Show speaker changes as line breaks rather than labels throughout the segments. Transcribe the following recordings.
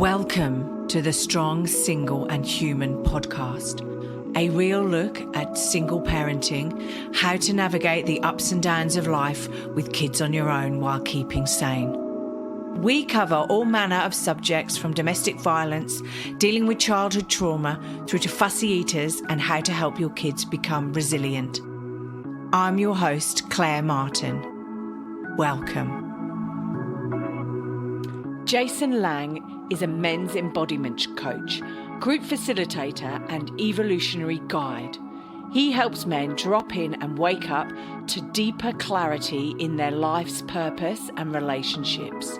Welcome to the Strong, Single and Human podcast, a real look at single parenting, how to navigate the ups and downs of life with kids on your own while keeping sane. We cover all manner of subjects from domestic violence, dealing with childhood trauma, through to fussy eaters and how to help your kids become resilient. I'm your host, Claire Martin. Welcome. Jason Lange is a men's embodiment coach, group facilitator and evolutionary guide. He helps men drop in and wake up to deeper clarity in their life's purpose and relationships.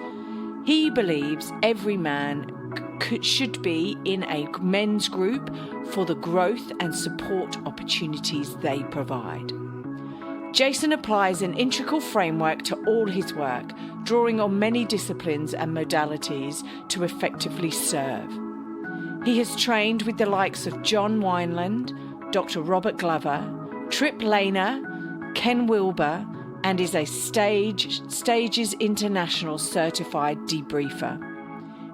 He believes every man should be in a men's group for the growth and support opportunities they provide. Jason applies an integral framework to all his work, drawing on many disciplines and modalities to effectively serve. He has trained with the likes of John Wineland, Dr. Robert Glover, Tripp Lanier, Ken Wilber, and is a Stages International Certified Debriefer.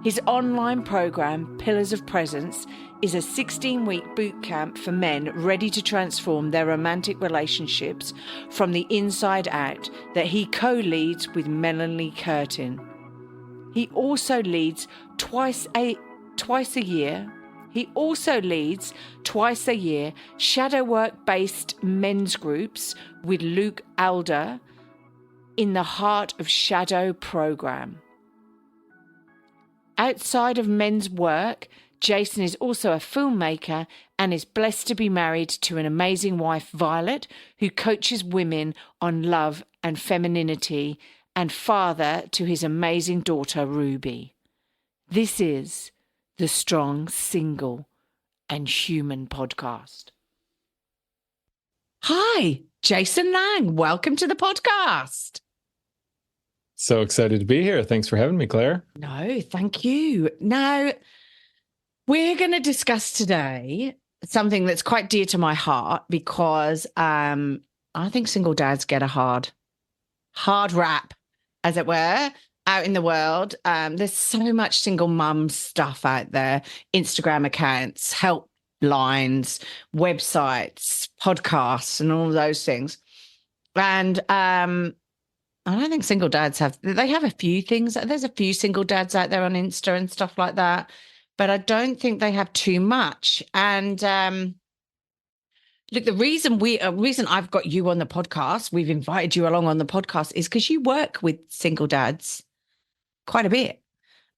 His online program, Pillars of Presence, is a 16-week boot camp for men ready to transform their romantic relationships from the inside out that he co-leads with Melanie Curtin. He also leads twice a year shadow work-based men's groups with Luke Adler in the Heart of Shadow program. Outside of men's work, Jason is also a filmmaker and is blessed to be married to an amazing wife, Violet, who coaches women on love and femininity, and father to his amazing daughter, Ruby. This is the Strong, Single and Human podcast. Hi, Jason Lange. Welcome to the podcast.
So excited to be here. Thanks for having me, Claire.
No, thank you. Now, we're going to discuss today something that's quite dear to my heart because I think single dads get a hard rap, as it were, out in the world. There's so much single mum stuff out there, Instagram accounts, helplines, websites, podcasts, and all those things. And I don't think single dads have a few things. There's a few single dads out there on Insta and stuff like that, but I don't think they have too much. And look, the reason I've got you on the podcast, we've invited you along on the podcast, is because you work with single dads quite a bit.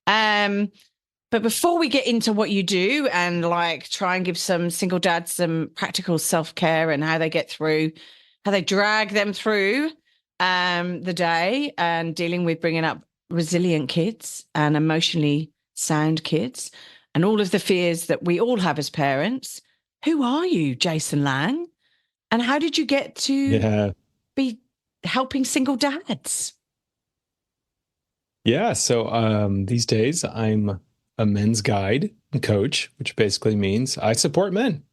But before we get into what you do and try and give some single dads some practical self-care and how they drag them through the day and dealing with bringing up resilient kids and emotionally sound kids and all of the fears that we all have as parents. Who are you, Jason Lange? And how did you get to be helping single dads?
Yeah. So these days I'm a men's guide and coach, which basically means I support men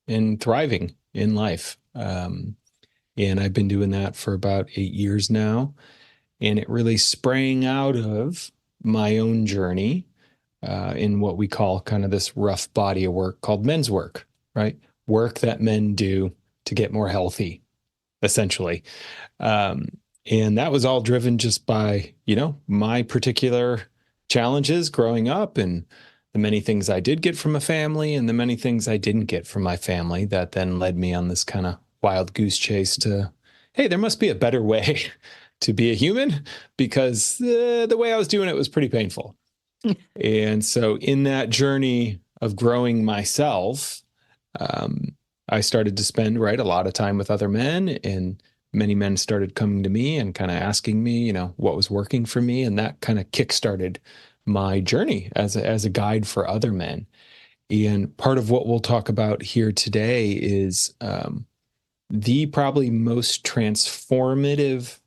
in thriving in life. And I've been doing that for about 8 years now. And it really sprang out of my own journey in what we call kind of this rough body of work called men's work, right? Work that men do to get more healthy, essentially. And that was all driven just by, my particular challenges growing up and the many things I did get from a family and the many things I didn't get from my family that then led me on this kind of wild goose chase to, hey, there must be a better way to be a human, because the way I was doing it was pretty painful. And so in that journey of growing myself, I started to spend a lot of time with other men, and many men started coming to me and kind of asking me, what was working for me. And that kind of kickstarted my journey as a guide for other men. And part of what we'll talk about here today is the probably most transformative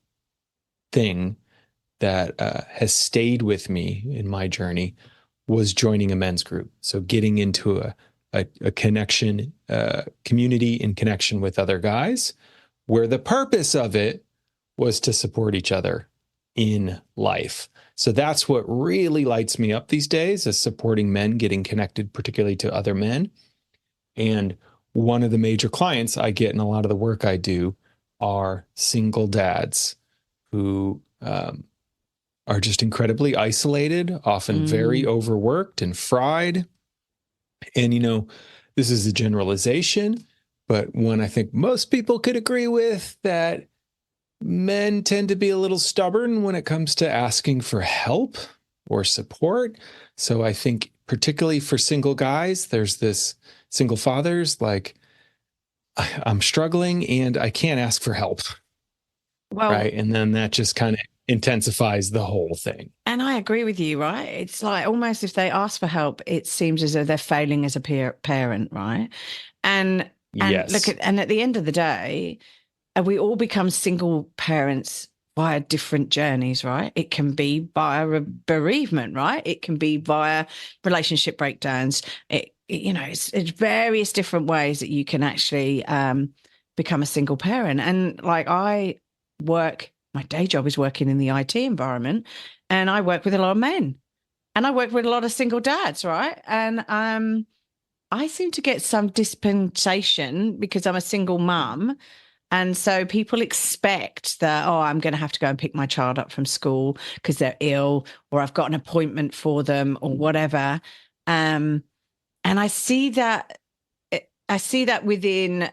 thing that has stayed with me in my journey was joining a men's group. So getting into a connection, community in connection with other guys, where the purpose of it was to support each other in life. So that's what really lights me up these days, is supporting men getting connected, particularly to other men. And one of the major clients I get in a lot of the work I do are single dads who are just incredibly isolated, often very overworked and fried. And, this is a generalization, but one I think most people could agree with, that men tend to be a little stubborn when it comes to asking for help or support. So I think particularly for single guys, there's this single fathers, like, I'm struggling and I can't ask for help.
Well,
right. And then that just kind of intensifies the whole thing.
And I agree with you, right? It's like almost if they ask for help, it seems as though they're failing as a parent, right? And
Yes.
and at the end of the day, we all become single parents via different journeys, right? It can be via a bereavement, right? It can be via relationship breakdowns. It's various different ways that you can actually become a single parent. And like my day job is working in the IT environment, and I work with a lot of men, and I work with a lot of single dads, right? And I seem to get some dispensation because I'm a single mum. And so people expect that, oh, I'm going to have to go and pick my child up from school because they're ill, or I've got an appointment for them, or whatever. And I see that within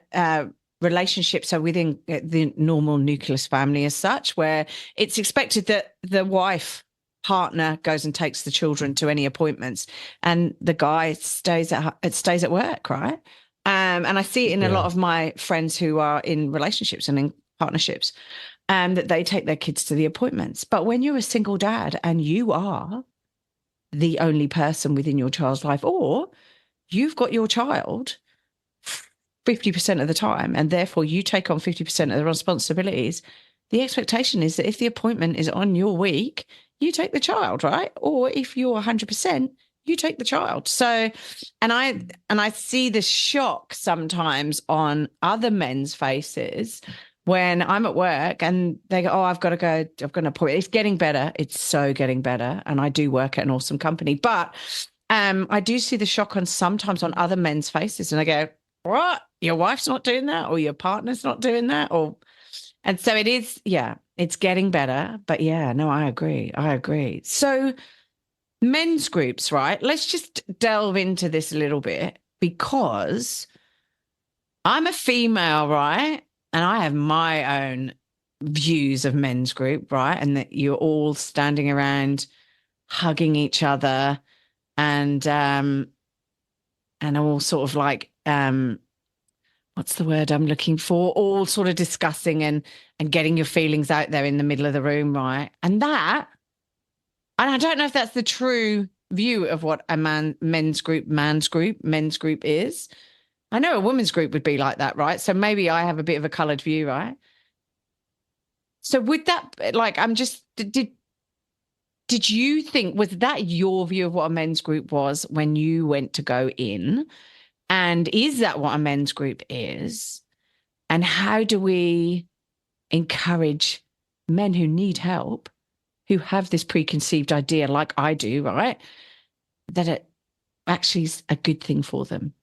relationships, so within the normal nucleus family as such, where it's expected that the wife partner goes and takes the children to any appointments, and the guy stays at work, right? And I see it in a lot of my friends who are in relationships and in partnerships, that they take their kids to the appointments. But when you're a single dad and you are the only person within your child's life, or you've got your child 50% of the time, and therefore you take on 50% of the responsibilities, the expectation is that if the appointment is on your week, you take the child, right? Or if you're 100%, you take the child. So, and I see the shock sometimes on other men's faces when I'm at work and they go, oh, I've got to go, I've got an appointment. It's getting better. It's so getting better. And I do work at an awesome company. But I do see the shock sometimes on other men's faces. And I go, what? Your wife's not doing that, or your partner's not doing that? And so it is, it's getting better. But no, I agree. So men's groups, right? Let's just delve into this a little bit, because I'm a female, right? And I have my own views of men's group, right? And that you're all standing around hugging each other and all sort of like, what's the word I'm looking for? All sort of discussing and getting your feelings out there in the middle of the room, right? And I don't know if that's the true view of what a men's group is. I know a women's group would be like that, right? So maybe I have a bit of a coloured view, right? So would that, like, did you think, was that your view of what a men's group was when you went to go in? And is that what a men's group is? And how do we encourage men who need help, who have this preconceived idea like I do, right, that it actually is a good thing for them?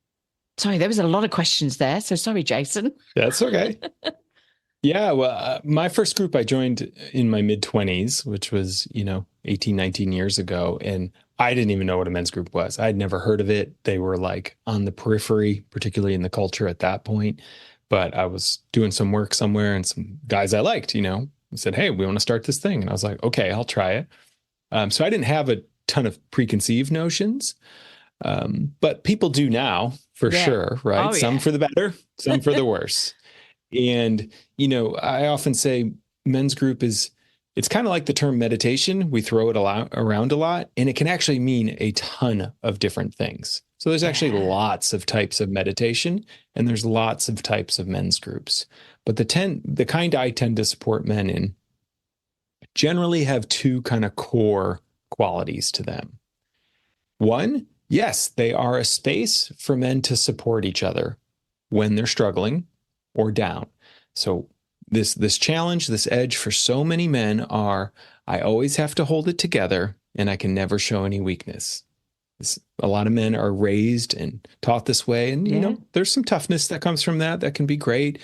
Sorry, there was a lot of questions there. So sorry, Jason.
That's okay. Yeah, well, my first group I joined in my mid-20s, which was, 18, 19 years ago. And I didn't even know what a men's group was. I'd never heard of it. They were like on the periphery, particularly in the culture at that point. But I was doing some work somewhere, and some guys I liked, said, hey, we want to start this thing. And I was like, okay, I'll try it. So I didn't have a ton of preconceived notions. But people do now, for sure, right?
Oh,
some for the better, some for the worse. And, I often say men's group it's kind of like the term meditation. We throw it around a lot, and it can actually mean a ton of different things. So there's actually lots of types of meditation, and there's lots of types of men's groups. But the kind I tend to support men in generally have two kind of core qualities to them. One, yes, they are a space for men to support each other when they're struggling or down. So this challenge, this edge for so many men are, I always have to hold it together and I can never show any weakness. A lot of men are raised and taught this way. And, there's some toughness that comes from that. That can be great.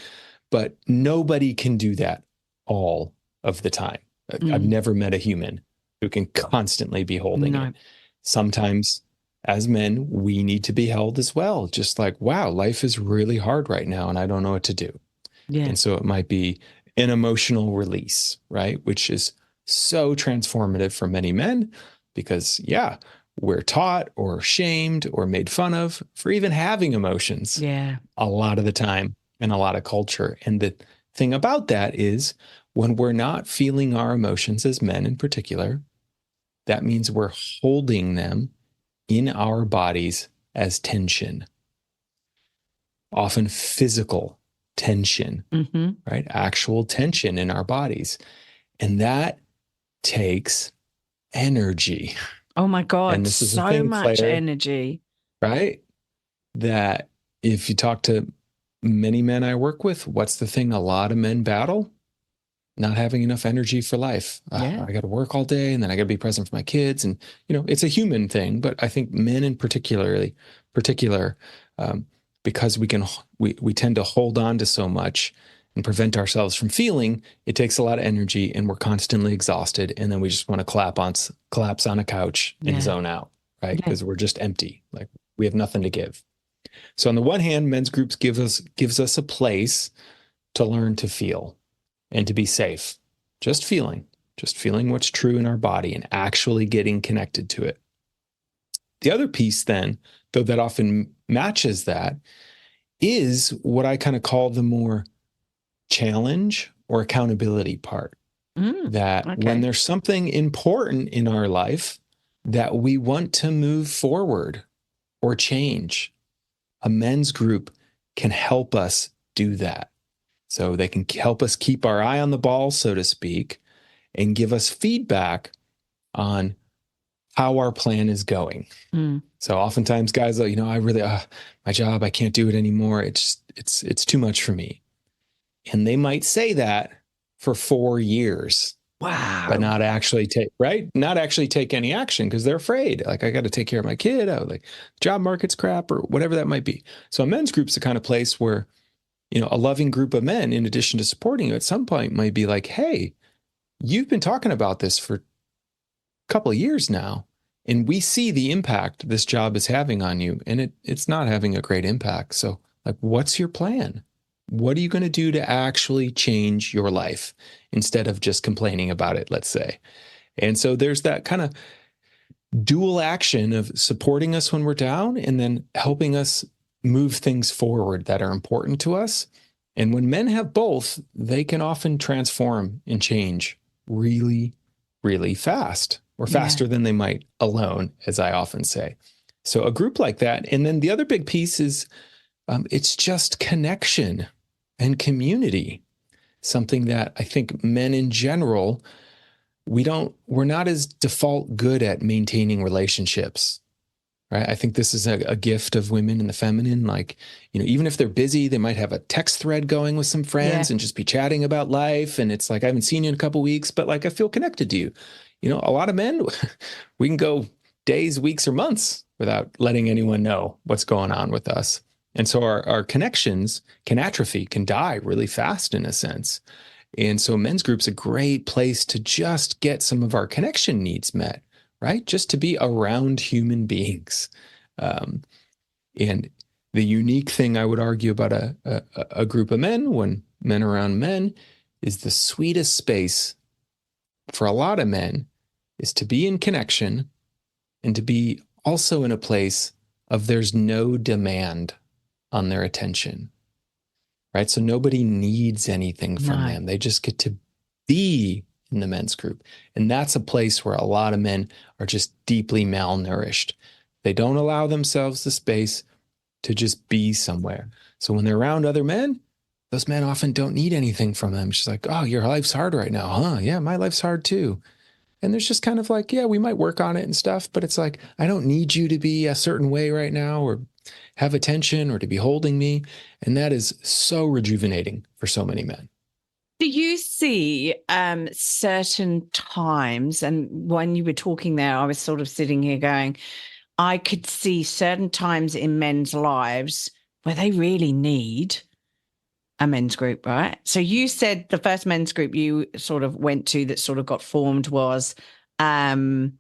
But nobody can do that all of the time. I've never met a human who can constantly be holding it. Sometimes as men, we need to be held as well. Just like, wow, life is really hard right now and I don't know what to do.
Yeah.
And so it might be an emotional release, right? Which is so transformative for many men because, we're taught or shamed or made fun of for even having emotions a lot of the time in a lot of culture. And the thing about that is when we're not feeling our emotions as men in particular, that means we're holding them in our bodies as tension, often physical tension, right? Actual tension in our bodies. And that takes energy.
Oh my God,
and this is
so much energy.
Right? That if you talk to many men I work with, what's the thing a lot of men battle? Not having enough energy for life. I got to work all day and then I got to be present for my kids. And, it's a human thing, but I think men in particular, because we tend to hold on to so much and prevent ourselves from feeling, it takes a lot of energy and we're constantly exhausted. And then we just want to collapse on a couch and zone out, right? Because we're just empty. Like we have nothing to give. So on the one hand, men's groups gives us a place to learn to feel and to be safe. Just feeling what's true in our body and actually getting connected to it. The other piece then, though that often matches that, is what I kind of call the more challenge or accountability part. When there's something important in our life that we want to move forward or change, a men's group can help us do that. So they can help us keep our eye on the ball, so to speak, and give us feedback on how our plan is going. So oftentimes guys are, I really, my job, I can't do it anymore. It's too much for me. And they might say that for 4 years.
Wow.
But not actually take any action because they're afraid. Like, I got to take care of my kid. Like, job market's crap or whatever that might be. So a men's group's the kind of place where, a loving group of men, in addition to supporting you at some point, might be like, hey, you've been talking about this for a couple of years now, and we see the impact this job is having on you, and it's not having a great impact. So, like, what's your plan? What are you going to do to actually change your life instead of just complaining about it, let's say? And so there's that kind of dual action of supporting us when we're down and then helping us move things forward that are important to us. And when men have both, they can often transform and change really, really fast, or faster than they might alone, as I often say. So a group like that. And then the other big piece is it's just connection and community, something that I think men in general, we're not as default good at maintaining relationships, right? I think this is a gift of women in the feminine. Like, even if they're busy, they might have a text thread going with some friends and just be chatting about life. And it's like, I haven't seen you in a couple of weeks, but like, I feel connected to you. A lot of men, we can go days, weeks, or months without letting anyone know what's going on with us. And so our connections can atrophy, can die really fast in a sense. And so men's group's a great place to just get some of our connection needs met, right? Just to be around human beings. And the unique thing I would argue about a group of men, when men are around men, is the sweetest space for a lot of men is to be in connection and to be also in a place of there's no demand on their attention, right? So nobody needs anything from them. They just get to be in the men's group. And that's a place where a lot of men are just deeply malnourished. They don't allow themselves the space to just be somewhere. So when they're around other men, those men often don't need anything from them. She's like, oh, your life's hard right now, huh? Yeah, my life's hard too. And there's just kind of like, yeah, we might work on it and stuff, but it's like, I don't need you to be a certain way right now or have attention or to be holding me. And that is so rejuvenating for so many men.
Do you see certain times, and when you were talking there, I was sort of sitting here going, I could see certain times in men's lives where they really need a men's group, right? So you said the first men's group you sort of went to that sort of got formed was when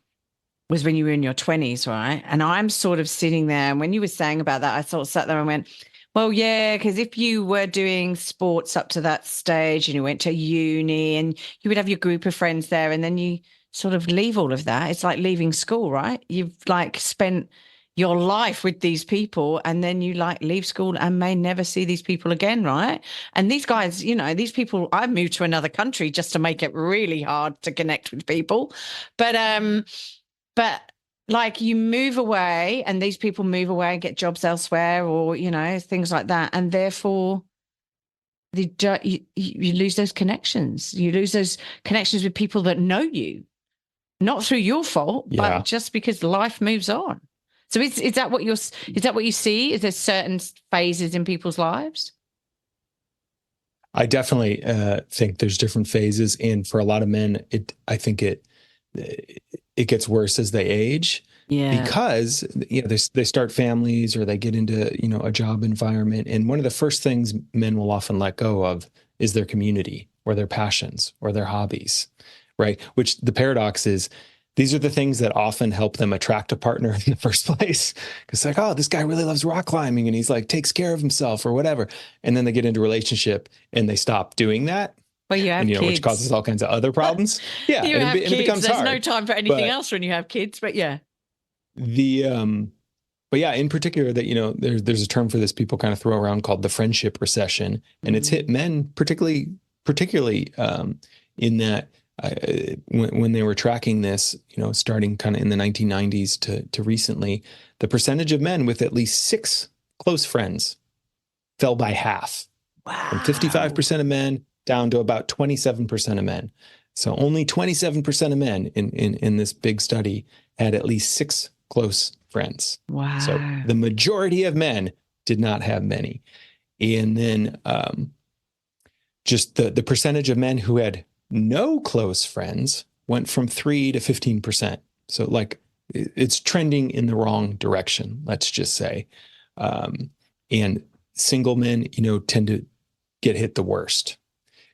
you were in your 20s, right? And I'm sort of sitting there, and when you were saying about that, I sort of sat there and went, well, yeah, because if you were doing sports up to that stage and you went to uni and you would have your group of friends there, and then you sort of leave all of that. It's like leaving school, right? You've like spent your life with these people, and then you like leave school and may never see these people again, right? And these guys, these people, I moved to another country just to make it really hard to connect with people. But like you move away and these people move away and get jobs elsewhere, or, things like that. And therefore you lose those connections. You lose those connections with people that know you, not through your fault,
Yeah.
but just because life moves on. So is that what you see? Is there certain phases in people's lives?
I definitely think there's different phases, and for a lot of men, I think it gets worse as they age.
Yeah.
Because they start families or they get into a job environment, and one of the first things men will often let go of is their community or their passions or their hobbies, right? Which the paradox is, these are the things that often help them attract a partner in the first place. Because like, oh, this guy really loves rock climbing and he's like takes care of himself or whatever. And then they get into a relationship and they stop doing that.
Well, you have
and,
kids.
Which causes all kinds of other problems. Yeah.
You have kids.
It becomes
There's
hard.
no time for anything else when you have kids, but yeah.
But yeah, in particular that, there's a term for this people kind of throw around called the friendship recession. And it's hit men particularly in that when they were tracking this, starting kind of in the 1990s to recently, the percentage of men with at least 6 close friends fell by half.
Wow.
From 55% of men down to about 27% of men. So only 27% of men in this big study had at least 6 close friends.
Wow.
So the majority of men did not have many. And then just the percentage of men who had no close friends went from 3 to 15%. So like it's trending in the wrong direction, let's just say. And single men, tend to get hit the worst.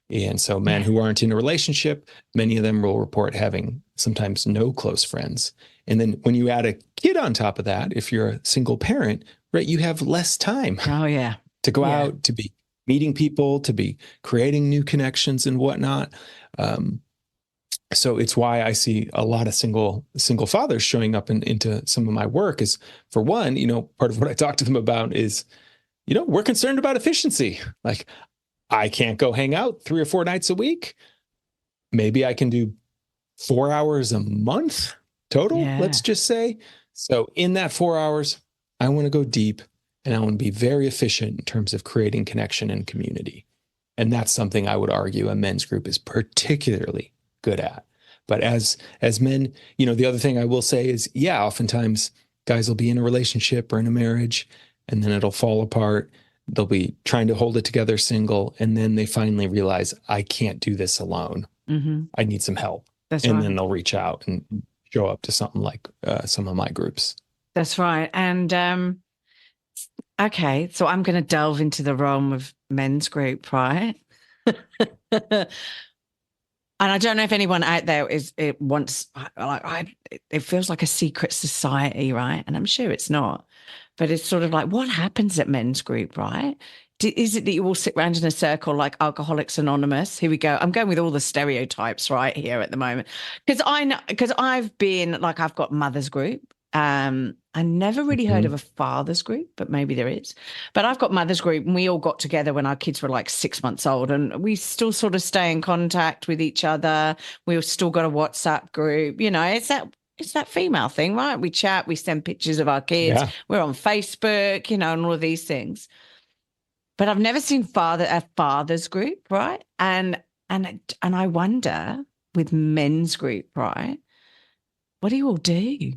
And so men who aren't in a relationship, many of them will report having sometimes no close friends. And then when you add a kid on top of that, if you're a single parent, right, you have less time to go out, to be meeting people, to be creating new connections and whatnot. So it's why I see a lot of single fathers showing up into some of my work is, for one, part of what I talk to them about is, we're concerned about efficiency. Like, I can't go hang out 3 or 4 nights a week. Maybe I can do 4 hours a month total, let's just say. So in that 4 hours, I want to go deep and I want to be very efficient in terms of creating connection and community. And that's something I would argue a men's group is particularly good at. But as men, the other thing I will say is, oftentimes guys will be in a relationship or in a marriage and then it'll fall apart. They'll be trying to hold it together single. And then they finally realize, I can't do this alone. Mm-hmm. I need some help. Then they'll reach out and show up to something like some of my groups.
That's right. And okay, so I'm going to delve into the realm of men's group, right? And I don't know if anyone out there it feels like a secret society, right? And I'm sure it's not. But it's sort of like, what happens at men's group, right? Is it that you all sit around in a circle like Alcoholics Anonymous? Here we go. I'm going with all the stereotypes right here at the moment. Because I've got mother's group. I never really heard of a father's group, but maybe there is. But I've got mother's group, and we all got together when our kids were like 6 months old, and we still sort of stay in contact with each other. We've still got a WhatsApp group. It's that female thing, right? We chat, we send pictures of our kids. Yeah. We're on Facebook, and all of these things. But I've never seen a father's group, right? And I wonder with men's group, right? What do you all do?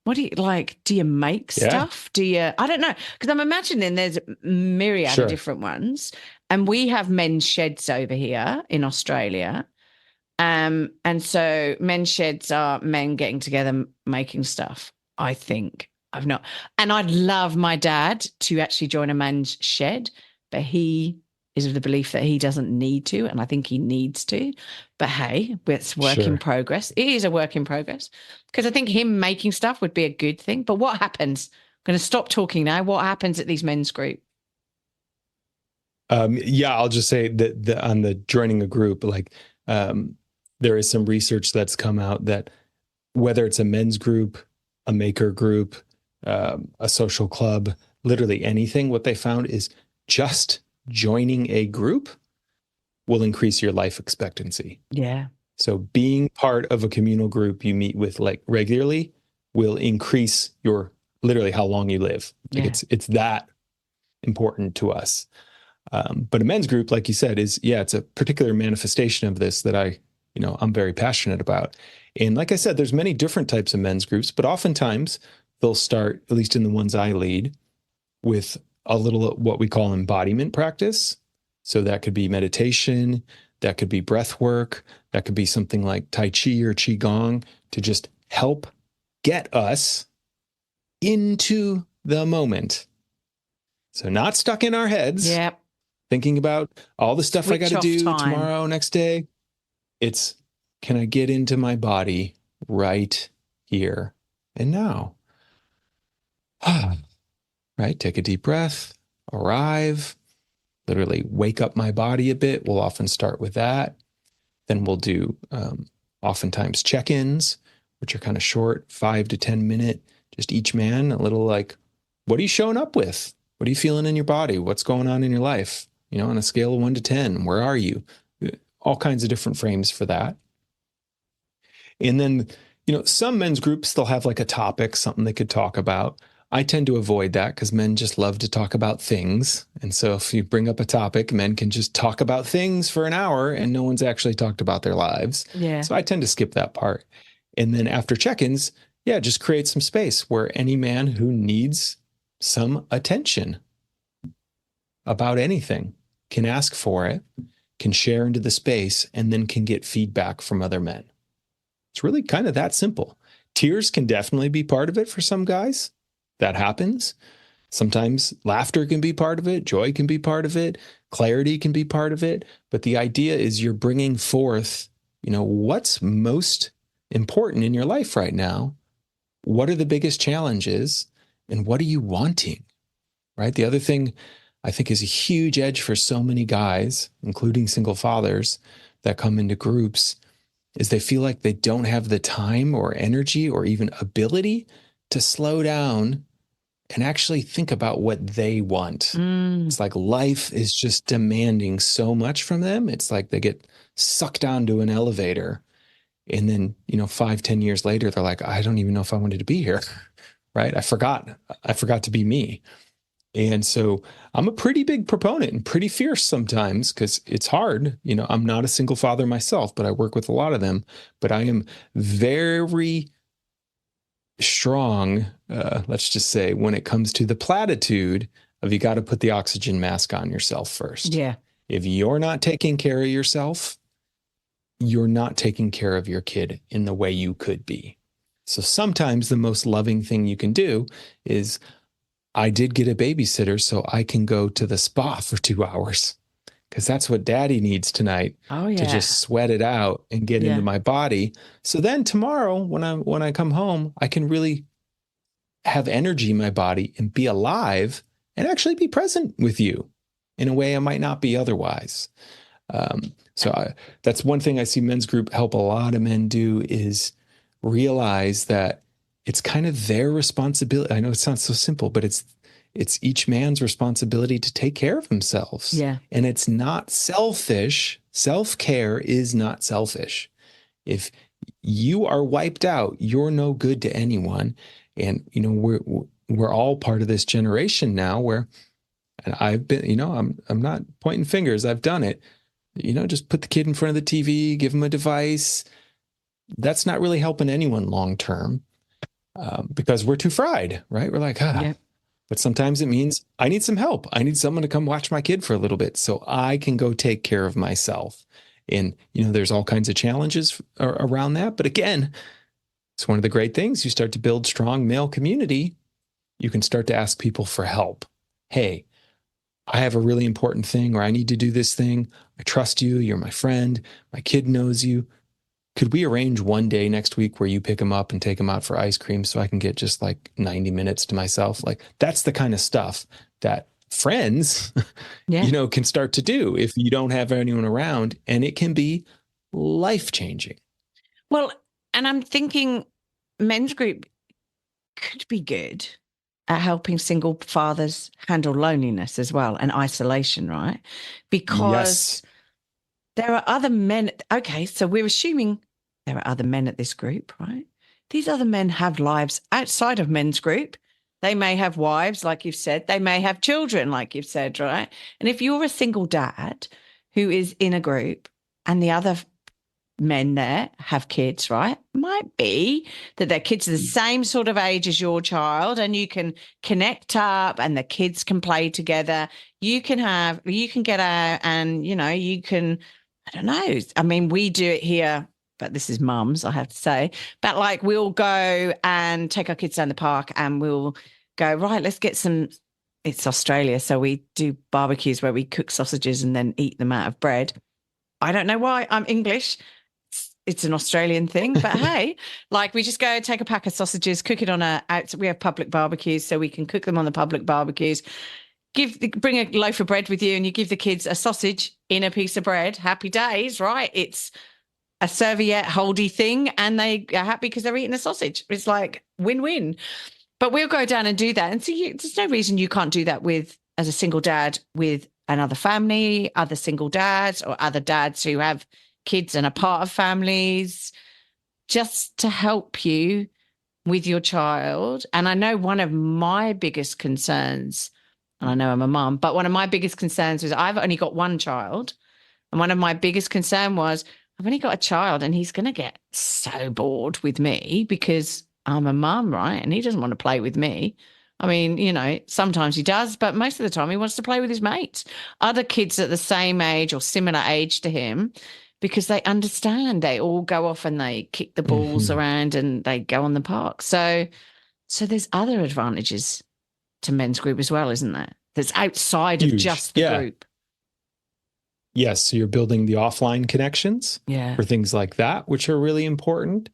What do you like? Do you make
Yeah,
stuff? Do you, I don't know. Because I'm imagining there's myriad of
sure.
different ones. And we have men's sheds over here in Australia. And so men's sheds are men getting together making stuff, I think. I've not. And I'd love my dad to actually join a men's shed, but he is of the belief that he doesn't need to, and I think he needs to. But hey, it's work in
Sure.
progress. It is a work in progress because I think him making stuff would be a good thing. But what happens? I'm going to stop talking now. What happens at these men's group?
Yeah, I'll just say that on the joining a group, like there is some research that's come out that whether it's a men's group, a maker group, a social club, literally anything, what they found is just joining a group will increase your life expectancy.
Yeah.
So being part of a communal group you meet with like regularly will increase your literally how long you live. Like
Yeah.
it's that important to us. But a men's group, like you said, is it's a particular manifestation of this that I'm very passionate about. And like I said, there's many different types of men's groups, but oftentimes they'll start, at least in the ones I lead, with a little what we call embodiment practice. So that could be meditation, that could be breath work, that could be something like Tai Chi or Qigong to just help get us into the moment. So not stuck in our heads,
Yeah.
thinking about all the stuff I got
Switch
to
off
do
time.
tomorrow, next day. It's, can I get into my body right here and now? Right? Take a deep breath, arrive, literally wake up my body a bit. We'll often start with that. Then we'll do oftentimes check-ins, which are kind of short, 5 to 10 minute, just each man, a little like, what are you showing up with? What are you feeling in your body? What's going on in your life? On a scale of 1 to 10, where are you? All kinds of different frames for that. And then, some men's groups, they'll have like a topic, something they could talk about. I tend to avoid that because men just love to talk about things. And so if you bring up a topic, men can just talk about things for an hour and no one's actually talked about their lives.
Yeah.
So I tend to skip that part. And then after check-ins, just create some space where any man who needs some attention about anything can ask for it, can share into the space, and then can get feedback from other men. It's really kind of that simple. Tears can definitely be part of it for some guys. That happens. Sometimes laughter can be part of it. Joy can be part of it. Clarity can be part of it. But the idea is you're bringing forth, what's most important in your life right now? What are the biggest challenges? And what are you wanting? Right? The other thing I think is a huge edge for so many guys, including single fathers that come into groups, is they feel like they don't have the time or energy or even ability to slow down and actually think about what they want. It's like life is just demanding so much from them. It's like they get sucked onto an elevator. And then, 5-10 years later, they're like, I don't even know if I wanted to be here. Right? I forgot to be me. And so I'm a pretty big proponent and pretty fierce sometimes because it's hard. I'm not a single father myself, but I work with a lot of them. But I am very strong, let's just say, when it comes to the platitude of you got to put the oxygen mask on yourself first.
Yeah.
If you're not taking care of yourself, you're not taking care of your kid in the way you could be. So sometimes the most loving thing you can do is, I did get a babysitter so I can go to the spa for 2 hours because that's what daddy needs tonight to just sweat it out and get into my body. So then tomorrow when I come home, I can really have energy in my body and be alive and actually be present with you in a way I might not be otherwise. That's one thing I see men's group help a lot of men do is realize that it's kind of their responsibility. I know it sounds so simple, but it's each man's responsibility to take care of themselves.
Yeah.
And it's not selfish. Self-care is not selfish. If you are wiped out, you're no good to anyone. And, we're all part of this generation now where, and I've been, I'm not pointing fingers. I've done it. Just put the kid in front of the TV, give him a device. That's not really helping anyone long term. because we're too fried, right? We're like,
Yeah.
but sometimes it means I need some help. I need someone to come watch my kid for a little bit so I can go take care of myself. And, there's all kinds of challenges around that. But again, it's one of the great things. You start to build strong male community. You can start to ask people for help. Hey, I have a really important thing, or I need to do this thing. I trust you. You're my friend. My kid knows you. Could we arrange one day next week where you pick him up and take him out for ice cream so I can get just like 90 minutes to myself? Like, that's the kind of stuff that friends,
Yeah.
can start to do if you don't have anyone around, and it can be life-changing.
Well, and I'm thinking men's group could be good at helping single fathers handle loneliness as well and isolation, right? Because
Yes.
there are other men. Okay, so we're assuming there are other men at this group, right? These other men have lives outside of men's group. They may have wives, like you've said. They may have children, like you've said, right? And if you're a single dad who is in a group and the other men there have kids, right? Might be that their kids are the same sort of age as your child and you can connect up and the kids can play together. You can get out and, you can, I don't know. I mean, we do it here, but this is mums, I have to say. But like we'll go and take our kids down the park and we'll go, right, let's get some. It's Australia. So we do barbecues where we cook sausages and then eat them out of bread. I don't know why I'm English. It's an Australian thing, but hey, like we just go take a pack of sausages, cook it on we have public barbecues, so we can cook them on the public barbecues. Bring a loaf of bread with you, and you give the kids a sausage in a piece of bread. Happy days, right? It's a serviette holdy thing, and they are happy because they're eating a sausage. It's like win-win. But we'll go down and do that, and so there's no reason you can't do that as a single dad with another family, other single dads, or other dads who have kids and are part of families, just to help you with your child. And I know one of my biggest concerns, and I know I'm a mum, but one of my biggest concerns was I've only got one child. And one of my biggest concern was I've only got a child and he's going to get so bored with me because I'm a mum, right? And he doesn't want to play with me. I mean, sometimes he does, but most of the time he wants to play with his mates, other kids at the same age or similar age to him, because they understand. They all go off and they kick the balls around and they go on the park. So there's other advantages to men's group as well, isn't there? That's outside of just the group.
Yes. So you're building the offline connections for things like that, which are really important,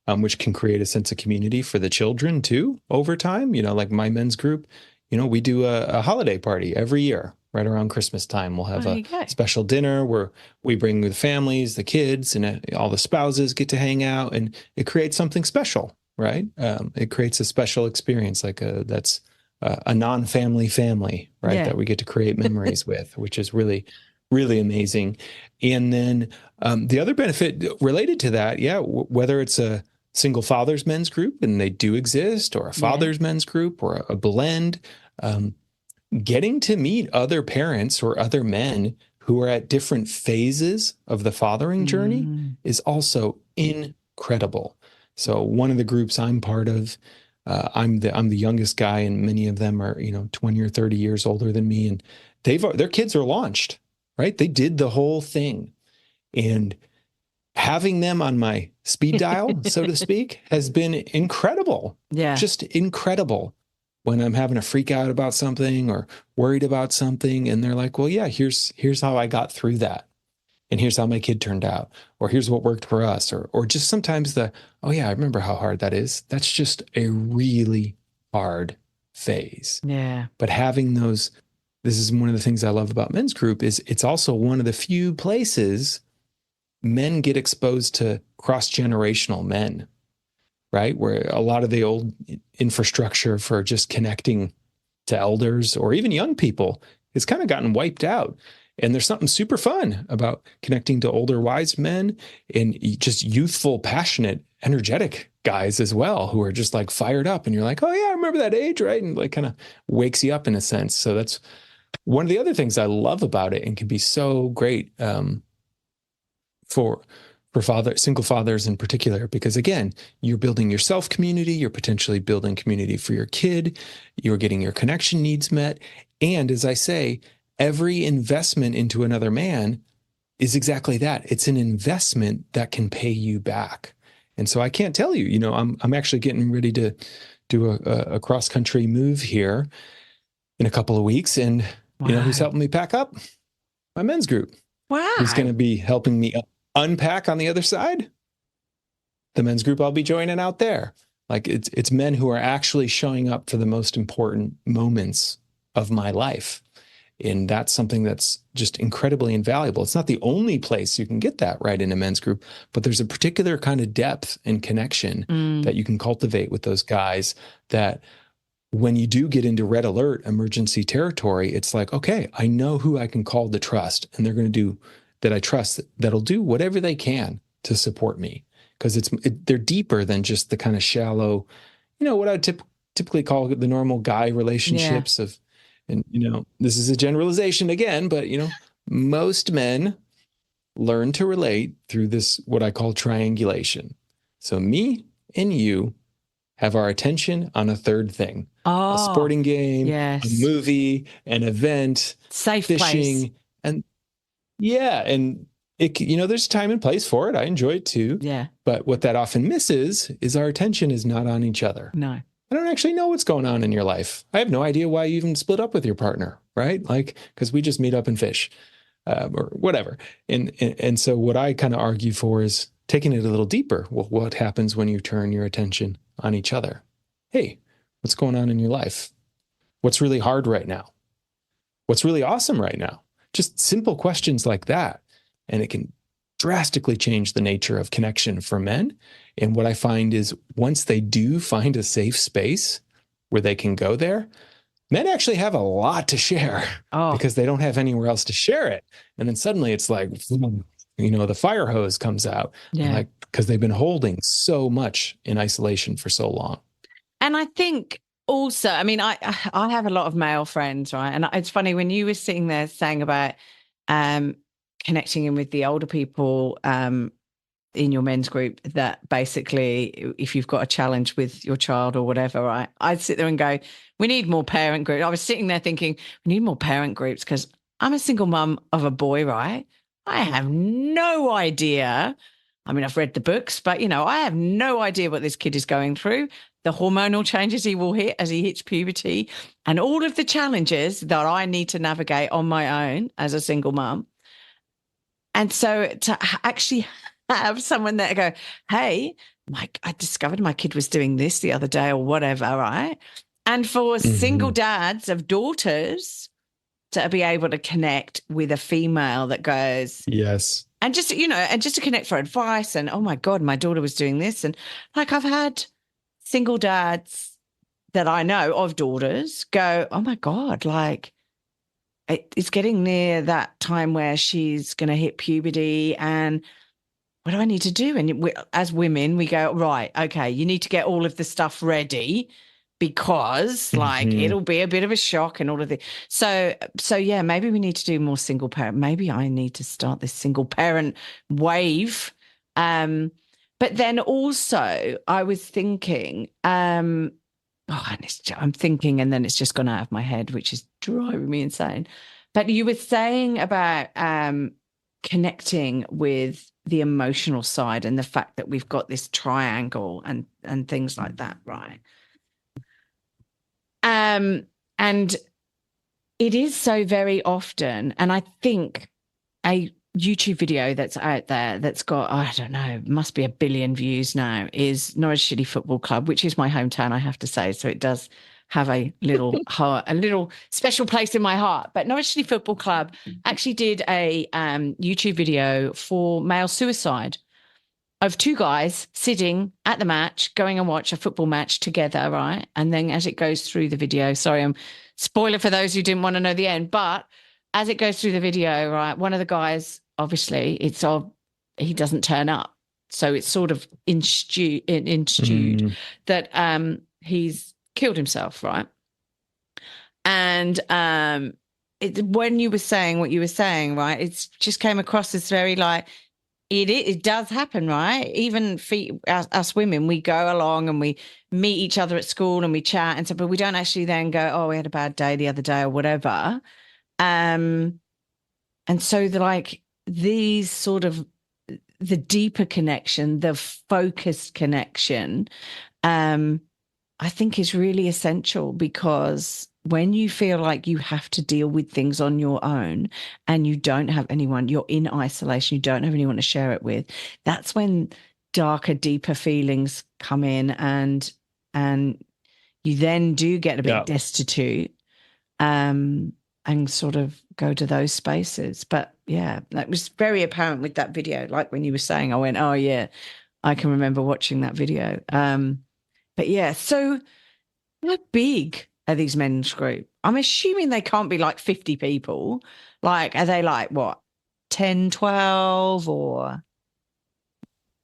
which can create a sense of community for the children too over time. Like my men's group, we do a holiday party every year. Right around Christmas time, we'll have a special dinner where we bring the families, the kids, and all the spouses get to hang out, and it creates something special, right? It creates a special experience, that's a non-family family, right? That we get to create memories with, which is really, really amazing. And then the other benefit related to that, whether it's a single father's men's group, and they do exist, or a father's men's group, or a blend. Getting to meet other parents or other men who are at different phases of the fathering journey is also incredible. So one of the groups I'm part of, I'm the youngest guy, and many of them are 20 or 30 years older than me, and their kids are launched, right? They did the whole thing, and having them on my speed dial, so to speak, has been incredible. Just incredible. When I'm having a freak out about something or worried about something, and they're like, well, yeah, here's how I got through that. And here's how my kid turned out, or here's what worked for us, or just sometimes oh yeah, I remember how hard that is. That's just a really hard phase. But having this is one of the things I love about men's group, is it's also one of the few places men get exposed to cross-generational men. Right? Where a lot of the old infrastructure for just connecting to elders or even young people has kind of gotten wiped out. And there's something super fun about connecting to older, wise men and just youthful, passionate, energetic guys as well, who are just like fired up. And you're like, oh yeah, I remember that age, right? And like kind of wakes you up in a sense. So that's one of the other things I love about it, and can be so great for for single fathers in particular, because again, you're building your self community, you're potentially building community for your kid, you're getting your connection needs met. And as I say, every investment into another man is exactly that. It's an investment that can pay you back. And so I can't tell you, I'm actually getting ready to do a cross country move here in a couple of weeks. And
Wow.
who's helping me pack up? My men's group.
Wow.
Who's going to be helping me unpack on the other side? The men's group I'll be joining out there. Like it's men who are actually showing up for the most important moments of my life. And that's something that's just incredibly invaluable. It's not the only place you can get that right in a men's group, but there's a particular kind of depth and connection that you can cultivate with those guys that when you do get into red alert emergency territory, it's like, okay, I know who I can call to trust, and they're going to do that. I trust that'll do whatever they can to support me, because they're deeper than just the kind of shallow, what I would typically call the normal guy relationships of, and this is a generalization again, but most men learn to relate through this, what I call triangulation. So me and you have our attention on a third thing. A sporting game, a movie, an event,
safe
fishing,
place.
and it, there's time and place for it. I enjoy it too.
Yeah.
But what that often misses is our attention is not on each other.
No.
I don't actually know what's going on in your life. I have no idea why you even split up with your partner, right? Like, because we just meet up and fish, or whatever. And so what I kind of argue for is taking it a little deeper. Well, what happens when you turn your attention on each other? Hey, what's going on in your life? What's really hard right now? What's really awesome right now? Just simple questions like that. And it can drastically change the nature of connection for men. And what I find is once they do find a safe space where they can go there, men actually have a lot to share because they don't have anywhere else to share it. And then suddenly it's like, the fire hose comes out, like, because they've been holding so much in isolation for so long.
And I think also, I mean, I have a lot of male friends, right? And it's funny when you were sitting there saying about connecting in with the older people in your men's group, that basically if you've got a challenge with your child or whatever, right, I'd sit there and go, we need more parent groups. I was sitting there thinking, we need more parent groups because I'm a single mum of a boy, right? I have no idea. I mean, I've read the books, but, I have no idea what this kid is going through, the hormonal changes he will hit as he hits puberty, and all of the challenges that I need to navigate on my own as a single mum. And so to actually have someone there go, hey, Mike, I discovered my kid was doing this the other day or whatever, right? And for single dads of daughters to be able to connect with a female that goes,
yes.
And just, and just to connect for advice and, oh my God, my daughter was doing this. And like I've had single dads that I know of daughters go, oh my God, like it's getting near that time where she's going to hit puberty and what do I need to do? And as women, we go, right, okay, you need to get all of the stuff ready because like it'll be a bit of a shock and all of the so yeah, maybe we need to do more single parent. Maybe I need to start this single parent wave. But then also I was thinking, I'm thinking and then it's just gone out of my head, which is driving me insane. But you were saying about connecting with the emotional side and the fact that we've got this triangle and things like that, right? And it is so very often, and I think a YouTube video that's out there that's got, I don't know, must be 1 billion views now, is Norwich City Football Club, which is my hometown, I have to say. So it does have a little heart, a little special place in my heart. But Norwich City Football Club actually did a YouTube video for male suicide of 2 guys sitting at the match, going and watch a football match together, right? And then as it goes through the video, sorry, I'm spoiler for those who didn't want to know the end, but as it goes through the video, right, one of the guys, obviously, he doesn't turn up. So it's sort of instilled that he's killed himself, right? And when you were saying what you were saying, right, it just came across as very like, It does happen, right? Even for us women, we go along and we meet each other at school and we chat and so, but we don't actually then go, oh, we had a bad day the other day or whatever. And so these sort of the deeper connection, the focused connection, I think is really essential, because when you feel like you have to deal with things on your own and you don't have anyone, you're in isolation, you don't have anyone to share it with, that's when darker, deeper feelings come in, and you then do get a bit destitute, and sort of go to those spaces. But yeah, that was very apparent with that video. Like when you were saying, I went, oh yeah, I can remember watching that video. But yeah, so how big are these men's group? I'm assuming they can't be like 50 people. Like, are they like what, 10, 12 or?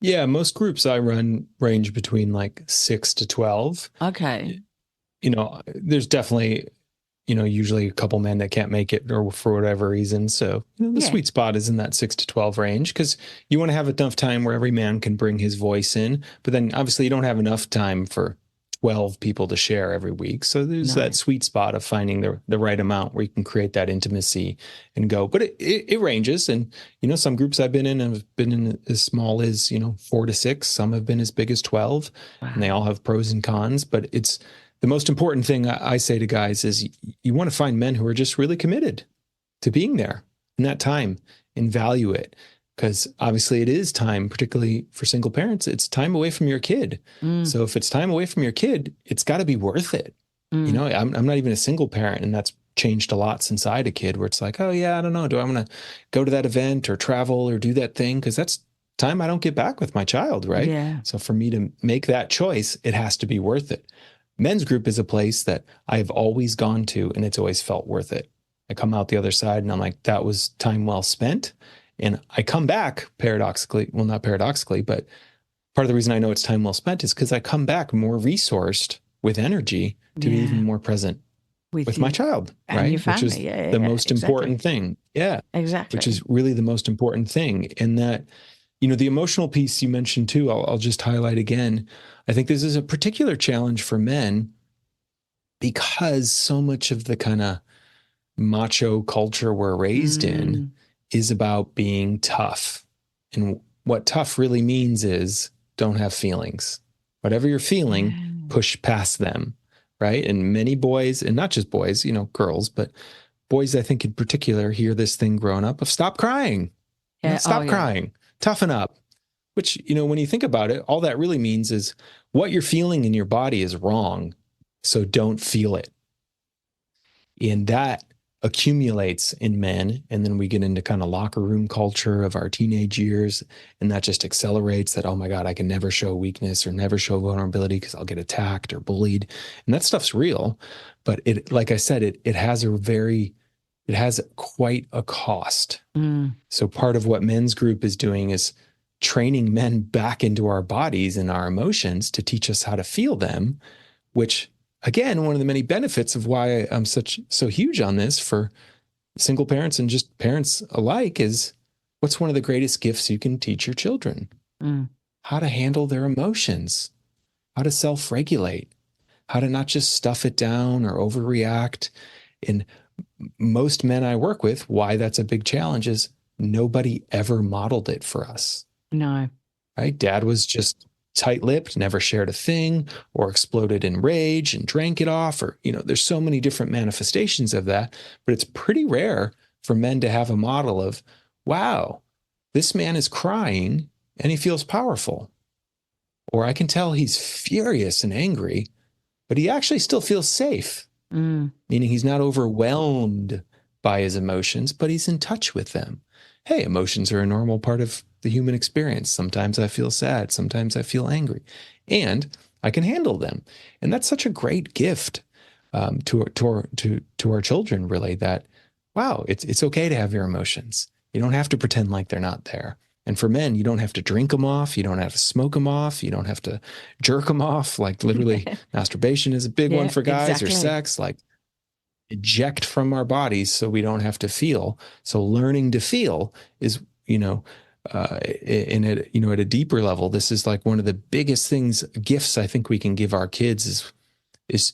Yeah, most groups I run range between like 6 to 12.
Okay.
There's definitely, usually a couple men that can't make it or for whatever reason. So, the sweet spot is in that 6 to 12 range, because you want to have enough time where every man can bring his voice in. But then obviously you don't have enough time for 12 people to share every week. So there's that sweet spot of finding the right amount where you can create that intimacy and go. But it ranges. And, some groups I've been in have been in as small as, 4 to 6. Some have been as big as 12. Wow. And they all have pros and cons. But it's the most important thing I say to guys is you want to find men who are just really committed to being there in that time and value it. Because obviously it is time, particularly for single parents, it's time away from your kid. So if it's time away from your kid, it's got to be worth it. I'm not even a single parent, and that's changed a lot since I had a kid, where it's like, oh yeah, I don't know, do I want to go to that event or travel or do that thing? Because that's time I don't get back with my child, right?
Yeah.
So for me to make that choice, it has to be worth it. Men's group is a place that I've always gone to, and it's always felt worth it. I come out the other side and I'm like, that was time well spent. And I come back paradoxically, well, not paradoxically, but part of the reason I know it's time well spent is because I come back more resourced with energy to be even more present with my child,
and
right?
your family.
Which is the most important thing. Yeah,
exactly.
Which is really the most important thing. And that, the emotional piece you mentioned too, I'll just highlight again. I think this is a particular challenge for men, because so much of the kind of macho culture we're raised in is about being tough. And what tough really means is don't have feelings. Whatever you're feeling, push past them, right? And many boys, and not just boys, girls, but boys, I think in particular, hear this thing growing up of stop crying. Stop crying. Toughen up. Which, when you think about it, all that really means is what you're feeling in your body is wrong. So don't feel it. And that accumulates in men, and then we get into kind of locker room culture of our teenage years, and that just accelerates that, oh my God, I can never show weakness or never show vulnerability because I'll get attacked or bullied. And that stuff's real, but it, like I said, it has quite a cost. So part of what men's group is doing is training men back into our bodies and our emotions to teach us how to feel them, which, again, one of the many benefits of why I'm so huge on this for single parents and just parents alike is, what's one of the greatest gifts you can teach your children? How to handle their emotions, how to self-regulate, how to not just stuff it down or overreact. And most men I work with, why that's a big challenge is nobody ever modeled it for us.
No.
Right? Dad was just tight-lipped, never shared a thing, or exploded in rage and drank it off, or, there's so many different manifestations of that, but it's pretty rare for men to have a model of, wow, this man is crying and he feels powerful. Or I can tell he's furious and angry, but he actually still feels safe, meaning he's not overwhelmed by his emotions, but he's in touch with them. Hey, emotions are a normal part of the human experience. Sometimes I feel sad. Sometimes I feel angry, and I can handle them. And that's such a great gift to our children, really, that, wow, it's okay to have your emotions. You don't have to pretend like they're not there. And for men, you don't have to drink them off. You don't have to smoke them off. You don't have to jerk them off. Like literally masturbation is a big one for guys, or sex, like eject from our bodies so we don't have to feel. So learning to feel is, at a deeper level, this is like one of the biggest gifts I think we can give our kids is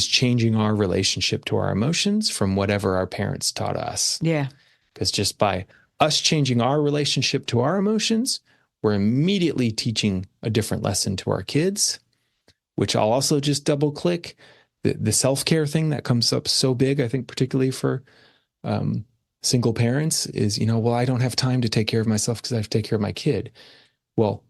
changing our relationship to our emotions from whatever our parents taught us.
Yeah.
Because just by us changing our relationship to our emotions, we're immediately teaching a different lesson to our kids, which I'll also just double click. The self-care thing that comes up so big, I think, particularly for single parents is, well, I don't have time to take care of myself because I have to take care of my kid. Well,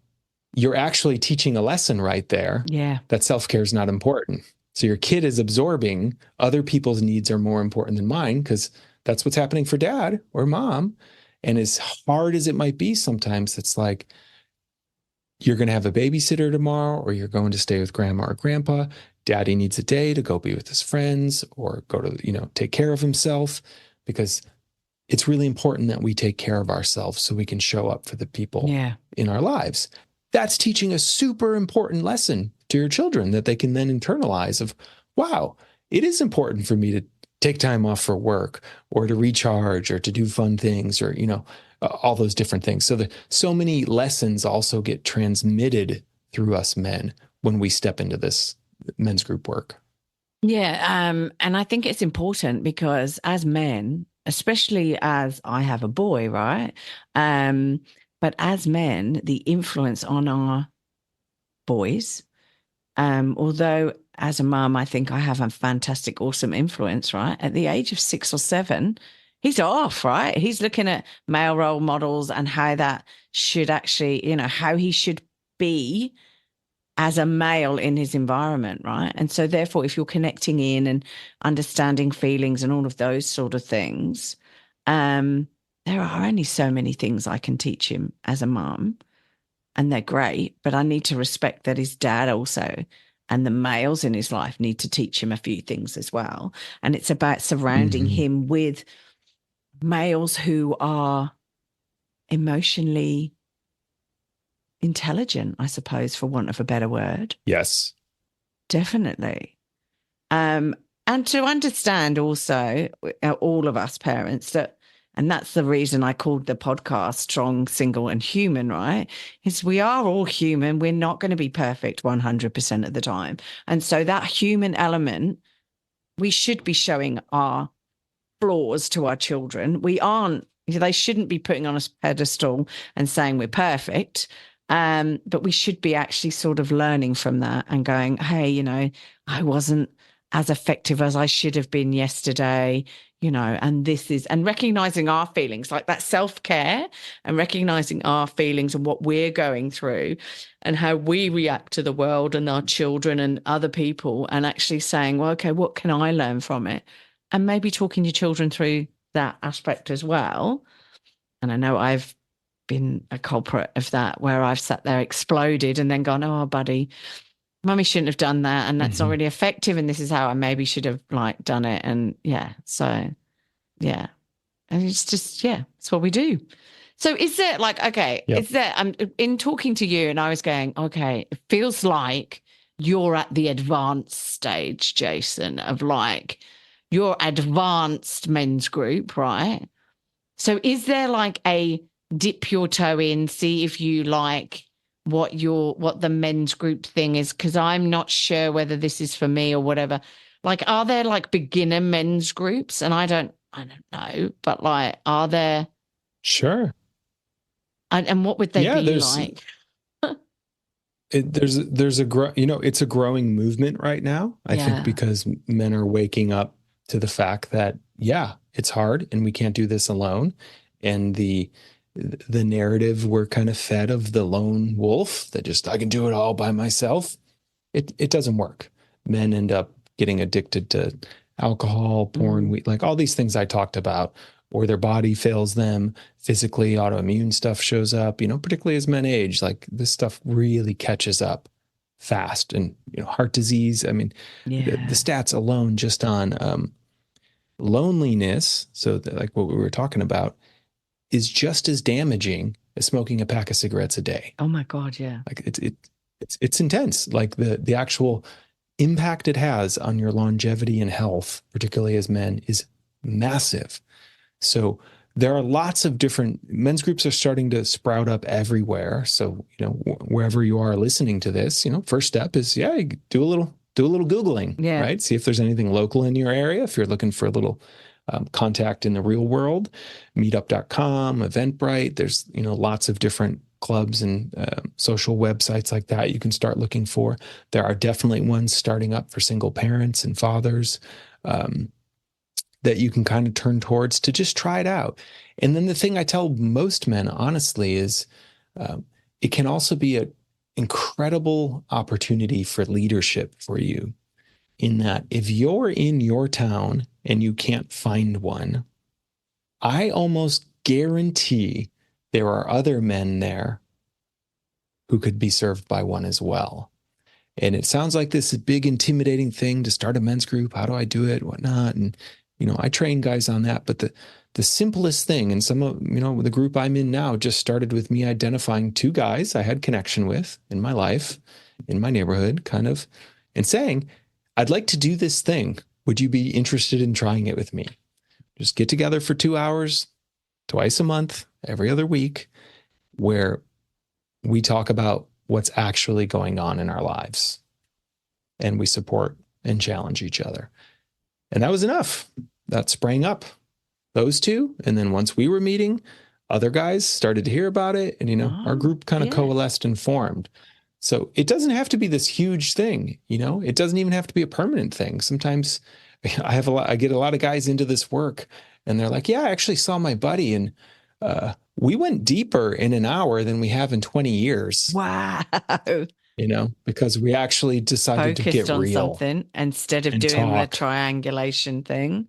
you're actually teaching a lesson right there that self-care is not important. So your kid is absorbing other people's needs are more important than mine because that's what's happening for dad or mom. And as hard as it might be, sometimes it's like, you're going to have a babysitter tomorrow, or you're going to stay with grandma or grandpa. Daddy needs a day to go be with his friends or go to, take care of himself, because it's really important that we take care of ourselves so we can show up for the people in our lives. That's teaching a super important lesson to your children that they can then internalize of, wow, it is important for me to take time off for work or to recharge or to do fun things or, all those different things. So many lessons also get transmitted through us men when we step into this men's group work.
Yeah. And I think it's important because as men, especially as I have a boy, right? But as men, the influence on our boys, although as a mum, I think I have a fantastic, awesome influence, right? At the age of 6 or 7, he's off, right? He's looking at male role models and how that should actually, how he should be as a male in his environment, right? And so therefore, if you're connecting in and understanding feelings and all of those sort of things, there are only so many things I can teach him as a mum, and they're great, but I need to respect that his dad also and the males in his life need to teach him a few things as well. And it's about surrounding him with males who are emotionally intelligent, I suppose, for want of a better word.
Yes.
Definitely. And to understand also, all of us parents, and that's the reason I called the podcast Strong, Single and Human, right? Is we are all human. We're not going to be perfect 100% of the time. And so that human element, we should be showing our flaws to our children. They shouldn't be putting on a pedestal and saying we're perfect. But we should be actually sort of learning from that and going, hey, I wasn't as effective as I should have been yesterday, and recognizing our feelings, like that self-care and recognizing our feelings and what we're going through and how we react to the world and our children and other people, and actually saying, well, okay, what can I learn from it? And maybe talking your children through that aspect as well. And I know I've been a culprit of that, where I've sat there exploded and then gone, oh, buddy, mummy shouldn't have done that. And that's not really effective. And this is how I maybe should have done it. And and it's just, it's what we do. So is there is there, I'm in talking to you and I was going, okay, it feels like you're at the advanced stage, Jason, of your advanced men's group, right? So is there a dip your toe in, see if you like what the men's group thing is? Because I'm not sure whether this is for me or whatever. Are there beginner men's groups? And I don't know, but are there?
Sure.
And what would they be like?
It's a growing movement right now. I think because men are waking up to the fact that, it's hard and we can't do this alone. And the narrative we're kind of fed of the lone wolf that just, I can do it all by myself. It doesn't work. Men end up getting addicted to alcohol, porn, all these things I talked about, or their body fails them physically, autoimmune stuff shows up, particularly as men age, this stuff really catches up fast. And, heart disease, the stats alone just on loneliness, so that, what we were talking about, is just as damaging as smoking a pack of cigarettes a day.
Oh my God, yeah.
It's intense. The actual impact it has on your longevity and health, particularly as men, is massive. So there are lots of different men's groups are starting to sprout up everywhere. So, wherever you are listening to this, first step is, do a little Googling,
Yeah.
right? See if there's anything local in your area. If you're looking for a little contact in the real world, meetup.com, Eventbrite, there's, lots of different clubs and social websites like that you can start looking for. There are definitely ones starting up for single parents and fathers that you can kind of turn towards to just try it out. And then the thing I tell most men, honestly, is it can also be an incredible opportunity for leadership for you, in that if you're in your town and you can't find one, I almost guarantee there are other men there who could be served by one as well. And it sounds like this big intimidating thing to start a men's group. How do I do it? Whatnot. And, I train guys on that, but the simplest thing, and some of, the group I'm in now just started with me identifying 2 guys I had connection with in my life, in my neighborhood, kind of, and saying, I'd like to do this thing. Would you be interested in trying it with me? Just get together for 2 hours, twice a month, every other week, where we talk about what's actually going on in our lives, and we support and challenge each other. And that was enough. That sprang up, those 2. And then once we were meeting, other guys started to hear about it. And, our group kind of coalesced and formed. So it doesn't have to be this huge thing. It doesn't even have to be a permanent thing. Sometimes I get a lot of guys into this work, and they're like, yeah, I actually saw my buddy, and we went deeper in an hour than we have in 20 years.
Wow.
Because we actually decided to get
on
real
something instead of doing the triangulation thing.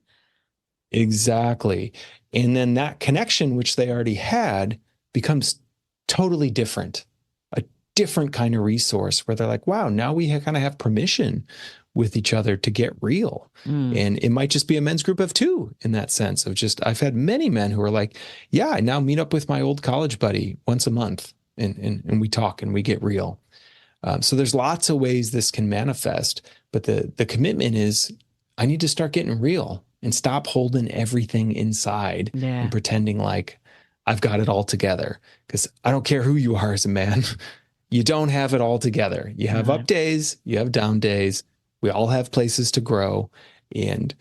Exactly. And then that connection, which they already had, becomes totally different, a different kind of resource where they're like, wow, now we kind of have permission with each other to get real. And it might just be a men's group of 2 in that sense of just, I've had many men who are like, yeah, I now meet up with my old college buddy once a month and we talk and we get real. So there's lots of ways this can manifest, but the commitment is, I need to start getting real and stop holding everything inside and pretending like I've got it all together. Because I don't care who you are as a man, you don't have it all together. You have up days, you have down days. We all have places to grow, and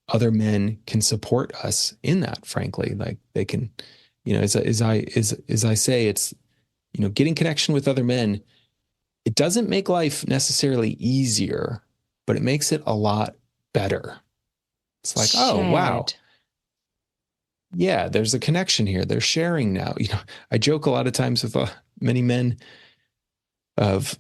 other men can support us in that. Frankly, like they can, as I say, it's getting connection with other men. It doesn't make life necessarily easier, but it makes it a lot better. It's like, oh, wow. Yeah, there's a connection here. They're sharing now. I joke a lot of times with many men of,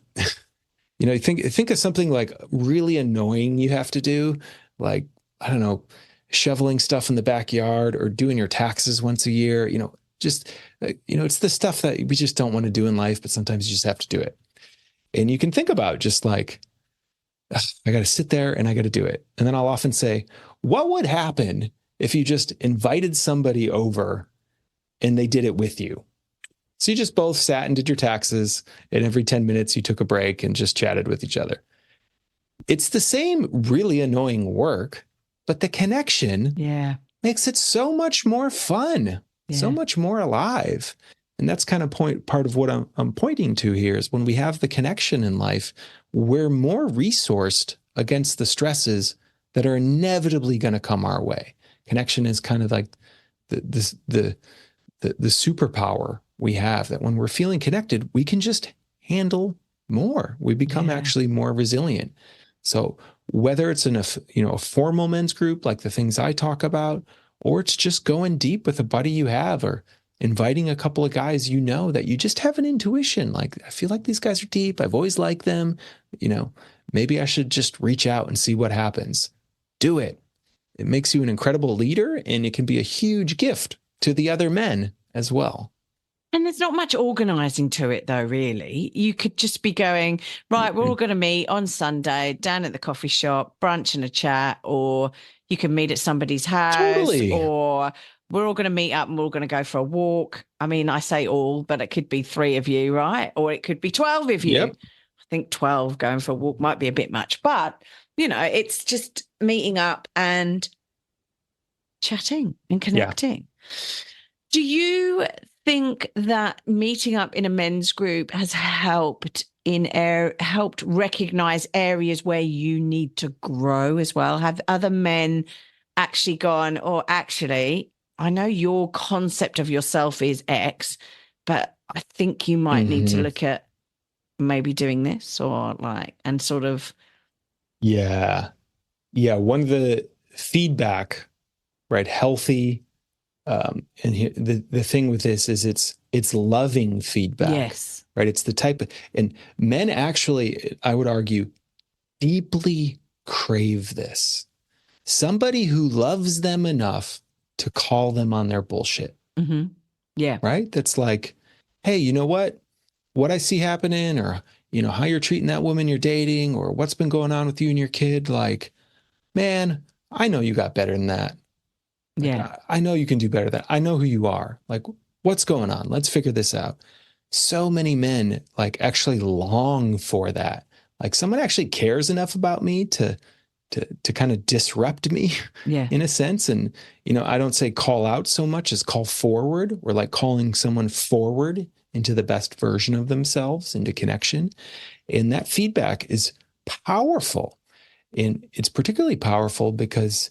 think of something like really annoying you have to do, like, I don't know, shoveling stuff in the backyard or doing your taxes once a year, just, it's the stuff that we just don't want to do in life, but sometimes you just have to do it. And you can think about just like, I got to sit there and I got to do it. And then I'll often say, what would happen if you just invited somebody over and they did it with you? So you just both sat and did your taxes, and every 10 minutes you took a break and just chatted with each other. It's the same really annoying work, but the connection makes it so much more fun, so much more alive. And that's kind of part of what I'm pointing to here is when we have the connection in life, we're more resourced against the stresses that are inevitably going to come our way. Connection is kind of like the superpower we have, that when we're feeling connected, we can just handle more. We become actually more resilient. So whether it's in a formal men's group, like the things I talk about, or it's just going deep with a buddy you have, or inviting a couple of guys that you just have an intuition, like, I feel like these guys are deep. I've always liked them. Maybe I should just reach out and see what happens. Do it. It makes you an incredible leader, and it can be a huge gift to the other men as well.
And there's not much organizing to it, though, really. You could just be going, right, we're all going to meet on Sunday down at the coffee shop, brunch and a chat, or you can meet at somebody's house, or we're all going to meet up and we're all going to go for a walk. I mean, I say all, but it could be 3 of you, right? Or it could be 12 of you. Yep. I think 12 going for a walk might be a bit much, but, it's just meeting up and chatting and
Yeah.
connecting. Do you think that meeting up in a men's group has helped recognize areas where you need to grow as well? Have other men actually gone, or actually, I know your concept of yourself is X, but I think you might need to look at maybe doing this, or like, and sort of.
Yeah. Yeah. One of the feedback, right? Healthy. And the thing with this is it's loving feedback.
Yes.
Right. It's the type of, and men actually, I would argue, deeply crave this. Somebody who loves them enough to call them on their bullshit.
Mm-hmm. Yeah.
Right. That's like, hey, you know what I see happening, or, how you're treating that woman you're dating, or what's been going on with you and your kid. Like, man, I know you got better than that. Like,
Yeah.
I know you can do better than that. I know who you are. Like, what's going on? Let's figure this out. So many men like actually long for that. Like, someone actually cares enough about me to kind of disrupt me
Yeah.
in a sense. And, I don't say call out so much as call forward. We're like calling someone forward into the best version of themselves, into connection. And that feedback is powerful. And it's particularly powerful because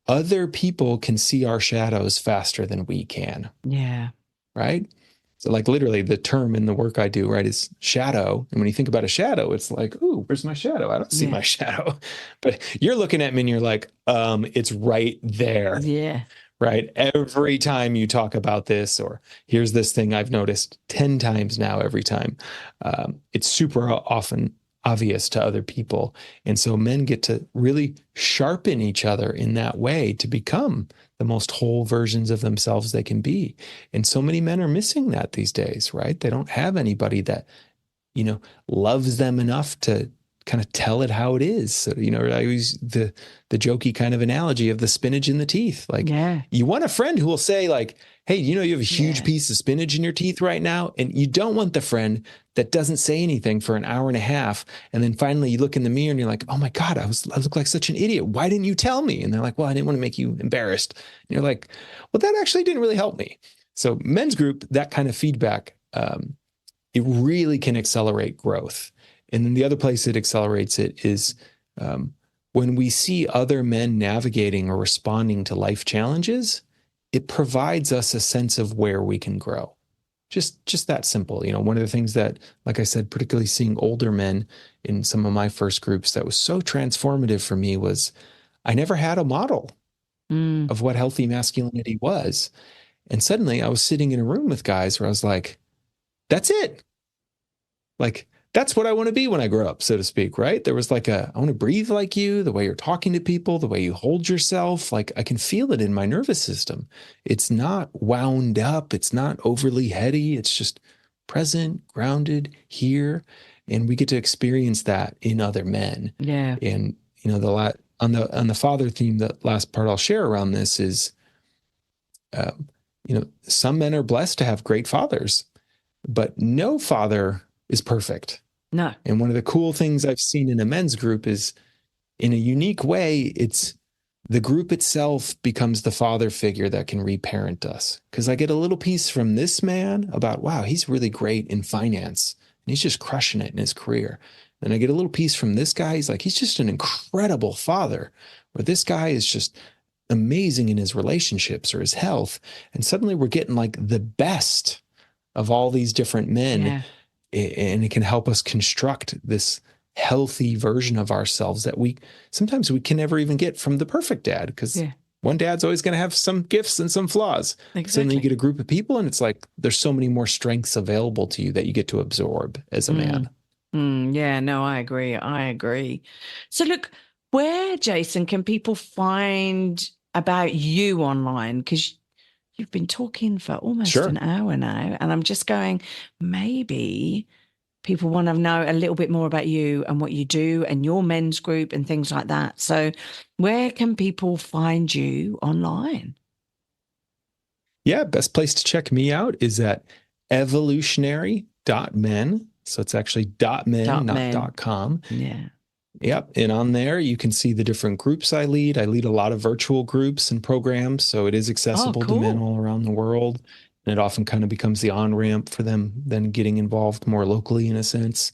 other people can see our shadows faster than we can.
Yeah.
Right? So like literally the term in the work I do, right, is shadow. And when you think about a shadow, it's like, ooh, where's my shadow? I don't see my shadow. But you're looking at me and you're like, it's right there.
Yeah.
Right? Every time you talk about this, or here's this thing I've noticed 10 times now, every time, it's super often obvious to other people. And so men get to really sharpen each other in that way to become the most whole versions of themselves they can be. And so many men are missing that these days, right? They don't have anybody that, loves them enough to kind of tell it how it is. So, I use the jokey kind of analogy of the spinach in the teeth. Like, you want a friend who will say like, hey, you have a huge piece of spinach in your teeth right now. And you don't want the friend that doesn't say anything for an hour and a half. And then finally you look in the mirror and you're like, oh my God, I look like such an idiot. Why didn't you tell me? And they're like, well, I didn't want to make you embarrassed. And you're like, well, that actually didn't really help me. So men's group, that kind of feedback, it really can accelerate growth. And then the other place it accelerates it is when we see other men navigating or responding to life challenges, it provides us a sense of where we can grow. Just that simple. One of the things that, like I said, particularly seeing older men in some of my first groups, that was so transformative for me was I never had a model of what healthy masculinity was. And suddenly I was sitting in a room with guys where I was like, that's it. Like, that's what I want to be when I grow up, so to speak, right? There was like I want to breathe like you, the way you're talking to people, the way you hold yourself. Like, I can feel it in my nervous system. It's not wound up. It's not overly heady. It's just present, grounded, here. And we get to experience that in other men.
Yeah.
And, on the father theme, the last part I'll share around this is, some men are blessed to have great fathers, but no father is perfect.
No.
And one of the cool things I've seen in a men's group is, in a unique way, it's the group itself becomes the father figure that can reparent us. Because I get a little piece from this man about, wow, he's really great in finance and he's just crushing it in his career. And I get a little piece from this guy. He's just an incredible father, where this guy is just amazing in his relationships or his health. And suddenly we're getting like the best of all these different men.
Yeah.
And it can help us construct this healthy version of ourselves that sometimes we can never even get from the perfect dad, because one dad's always going to have some gifts and some flaws.
Exactly.
So then you get a group of people and it's like, there's so many more strengths available to you that you get to absorb as a man.
Yeah, no, I agree. So look, where, Jason, can people find about you online? Because you've been talking for almost an hour now, and I'm just going, maybe people want to know a little bit more about you and what you do and your men's group and things like that. So where can people find you online?
Yeah, best place to check me out is at evolutionary.men. So it's actually .men, not .com.
Yeah.
Yep. And on there, you can see the different groups I lead. I lead a lot of virtual groups and programs, so it is
Oh,
accessible to
cool.
men all around the world. And it often kind of becomes the on-ramp for them then getting involved more locally in a sense.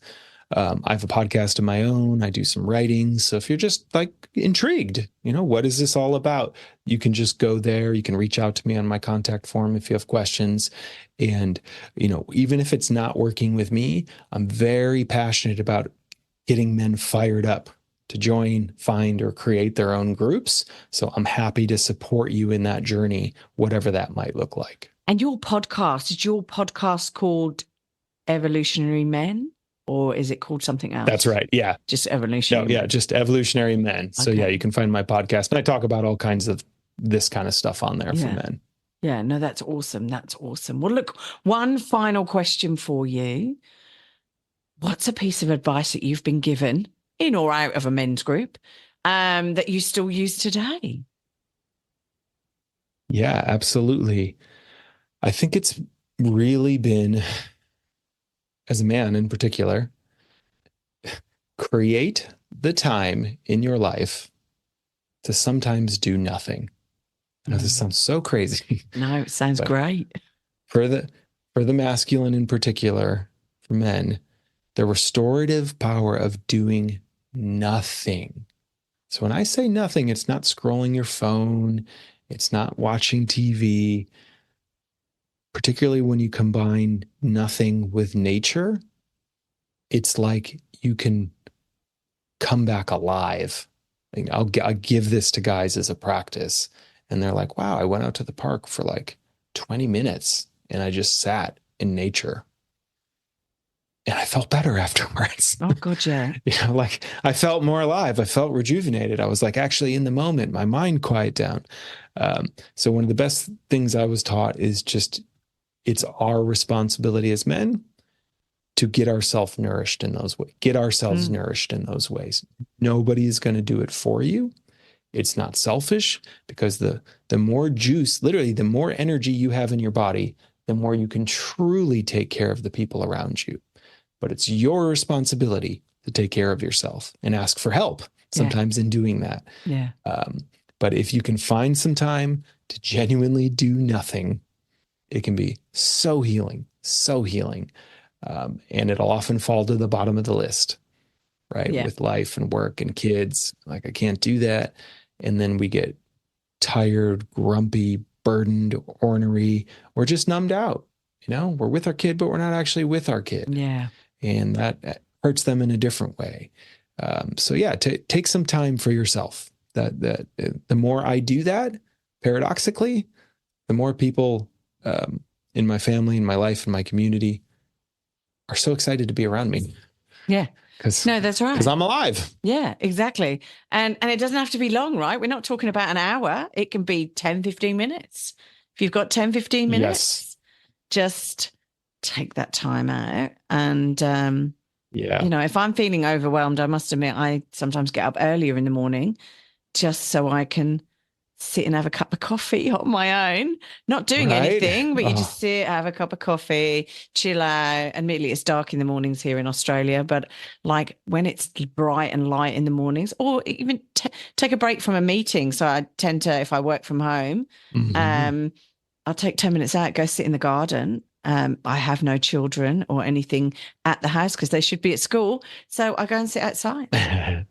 I have a podcast of my own. I do some writing. So if you're just like intrigued, what is this all about? You can just go there. You can reach out to me on my contact form if you have questions. And, even if it's not working with me, I'm very passionate about getting men fired up to join, find, or create their own groups. So I'm happy to support you in that journey, whatever that might look like.
And is your podcast called Evolutionary Men, or is it called something else?
That's right. Yeah.
Just Evolutionary
Men.
Yeah,
just Evolutionary Men. So
okay.
Yeah, you can find my podcast. And I talk about all kinds of this kind of stuff on there for men.
Yeah, no, that's awesome. That's awesome. Well, look, one final question for you. What's a piece of advice that you've been given in or out of a men's group that you still use today?
Yeah, absolutely. I think it's really been, as a man in particular, create the time in your life to sometimes do nothing. I know this sounds so crazy.
No, it sounds great.
For the masculine in particular, for men, the restorative power of doing nothing. So when I say nothing, it's not scrolling your phone, it's not watching TV. Particularly when you combine nothing with nature, it's like you can come back alive. I'll give this to guys as a practice, and they're like, wow, I went out to the park for like 20 minutes and I just sat in nature. And I felt better afterwards.
Oh, God, yeah.
Like I felt more alive. I felt rejuvenated. I was like actually in the moment, my mind quieted down. So one of the best things I was taught is just, it's our responsibility as men to get ourselves nourished in those ways, nourished in those ways. Nobody is going to do it for you. It's not selfish, because the more juice, literally the more energy you have in your body, the more you can truly take care of the people around you. But it's your responsibility to take care of yourself and ask for help sometimes in doing that.
Yeah.
But if you can find some time to genuinely do nothing, it can be so healing, so healing. And it'll often fall to the bottom of the list, right?
Yeah.
With life and work and kids. Like, I can't do that. And then we get tired, grumpy, burdened, ornery. We're just numbed out. We're with our kid, but we're not actually with our kid.
Yeah.
And that hurts them in a different way. So yeah, take some time for yourself. That the more I do that, paradoxically, the more people in my family, in my life, in my community are so excited to be around me.
Yeah. No, that's right.
Because I'm alive.
Yeah, exactly. And it doesn't have to be long, right? We're not talking about an hour. It can be 10, 15 minutes. If you've got 10, 15 minutes, just take that time out. And, if I'm feeling overwhelmed, I must admit, I sometimes get up earlier in the morning just so I can sit and have a cup of coffee on my own, not doing anything, but you just sit, have a cup of coffee, chill out. Admittedly, it's dark in the mornings here in Australia, but like when it's bright and light in the mornings, or even take a break from a meeting. So I tend to, if I work from home, I'll take 10 minutes out, go sit in the garden. I have no children or anything at the house because they should be at school. So I go and sit outside, and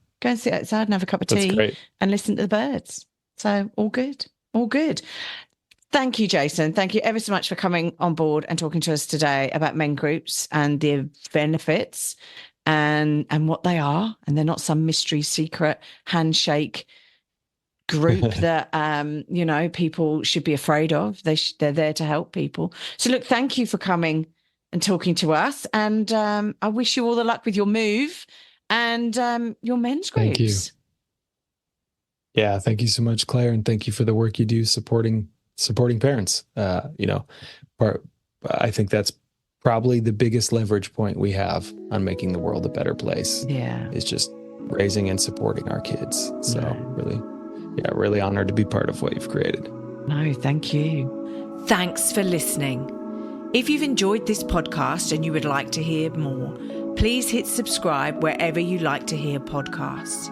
have a cup of tea and listen to the birds. So all good. Thank you, Jason. Thank you ever so much for coming on board and talking to us today about men groups and their benefits and what they are. And they're not some mystery secret handshake group that, people should be afraid of. They're there to help people. So look, thank you for coming and talking to us. And I wish you all the luck with your move and your men's groups.
Thank you. Yeah, thank you so much, Claire, and thank you for the work you do supporting parents. I think that's probably the biggest leverage point we have on making the world a better place.
Yeah,
is just raising and supporting our kids. So really honored to be part of what you've created.
No, thank you. Thanks for listening. If you've enjoyed this podcast and you would like to hear more, Please hit subscribe wherever you like to hear podcasts.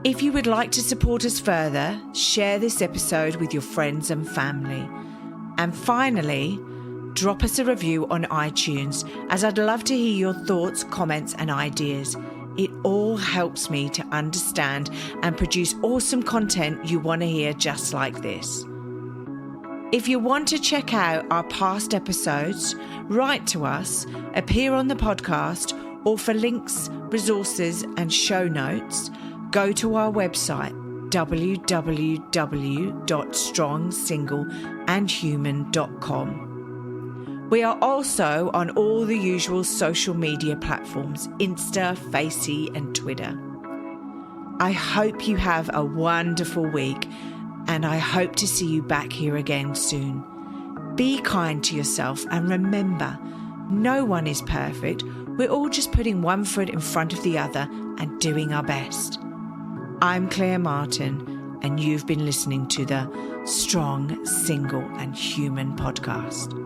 If you would like to support us further, share this episode with your friends and family. And finally, drop us a review on iTunes, as I'd love to hear your thoughts, comments, and ideas. It all helps me to understand and produce awesome content you want to hear just like this. If you want to check out our past episodes, write to us, appear on the podcast, or for links, resources, and show notes, go to our website, www.strongsingleandhuman.com. We are also on all the usual social media platforms, Insta, Facey, and Twitter. I hope you have a wonderful week, and I hope to see you back here again soon. Be kind to yourself, and remember, no one is perfect. We're all just putting one foot in front of the other and doing our best. I'm Claire Martin, and you've been listening to the Strong, Single and Human podcast.